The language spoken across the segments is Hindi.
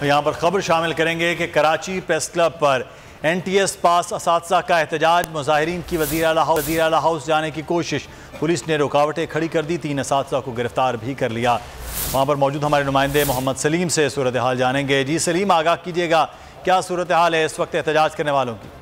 यहाँ पर खबर शामिल करेंगे कि कराची प्रेस क्लब पर NTS पास असातिज़ा का एहतजाज, मुजाहिरीन की वज़ीर आला हाउस जाने की कोशिश, पुलिस ने रुकावटें खड़ी कर दी, 3 असातिज़ा को गिरफ्तार भी कर लिया। वहाँ पर मौजूद हमारे नुमाइंदे मोहम्मद सलीम से सूरत हाल जानेंगे। जी सलीम, आगाह कीजिएगा, क्या सूरत हाल है इस वक्त एहतजाज करने वालों की?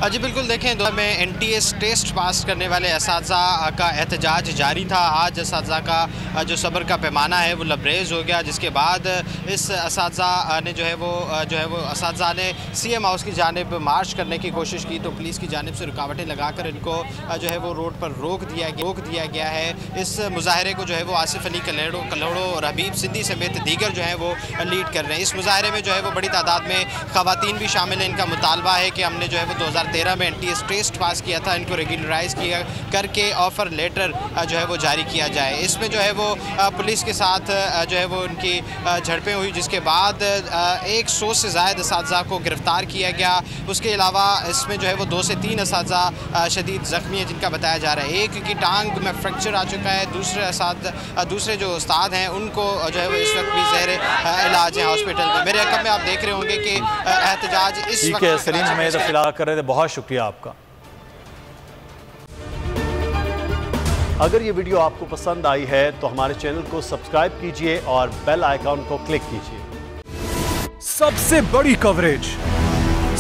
जी बिल्कुल, देखें दो में NTS टेस्ट पास करने वाले असातिज़ा का एहतजाज जारी था। आज असातिज़ा का जो सब्र का पैमाना है वो लबरेज़ हो गया, जिसके बाद इस असातिज़ा ने जो है वो असातिज़ा ने CM हाउस की जानिब मार्च करने की कोशिश की, तो पुलिस की जानिब से रुकावटें लगाकर इनको जो है वो रोड पर रोक दिया गया है। इस मुजाहरे को जो है वो आसिफ अली कलोड़ो और हबीब सिंधी समेत दीगर जो है वो लीड कर रहे हैं। इस मुजाहरे में जो है वो बड़ी तादाद में ख़वातीन भी शामिल हैं। इनका मुतालबा है कि हमने जो है वो 2013 में NTS टेस्ट पास किया था, इनको रेगुलराइज किया करके ऑफ़र लेटर जो है वो जारी किया जाए। इसमें जो है वो पुलिस के साथ जो है वो उनकी झड़पें हुई, जिसके बाद 100 से ज़ायद असातिज़ा को गिरफ़्तार किया गया। उसके अलावा इसमें जो है वो 2 से 3 असातिज़ा शदीद ज़ख्मी है, जिनका बताया जा रहा है एक की टांग में फ्रैक्चर आ चुका है। दूसरे जो उस्ताद हैं उनको जो है वो इस वक्त भी ज़ेर इलाज है हॉस्पिटल में। मेरे अकब में आप देख रहे होंगे कि एहतजाज इस वक्त सलीम हमें तफसीलात कर रहे थे, बहुत शुक्रिया आपका। अगर ये वीडियो आपको पसंद आई है तो हमारे चैनल को सब्सक्राइब कीजिए और बेल आइकॉन को क्लिक कीजिए। सबसे बड़ी कवरेज,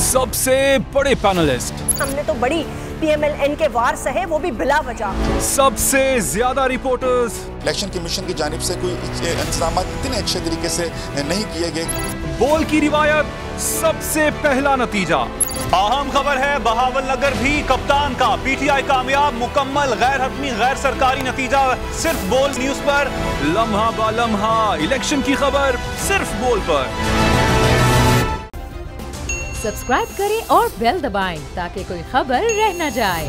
सबसे बड़े पैनलिस्ट, हमने तो बड़ी PMLN के वार सहे, वो भी बिला वजह। सबसे ज्यादा रिपोर्टर्स। इलेक्शन कमीशन की जानिब से कोई इंतजाम इतने अच्छे तरीके से नहीं किए गए। बोल की रिवायत, सबसे पहला नतीजा। अहम खबर है बहावल नगर भी कप्तान का, PTI कामयाब, मुकम्मल गैर हतमी गैर सरकारी नतीजा सिर्फ बोल न्यूज पर। लम्हा बा लम्हा इलेक्शन की खबर सिर्फ बोल पर। सब्सक्राइब करें और बेल दबाएं ताकि कोई खबर रह न जाए।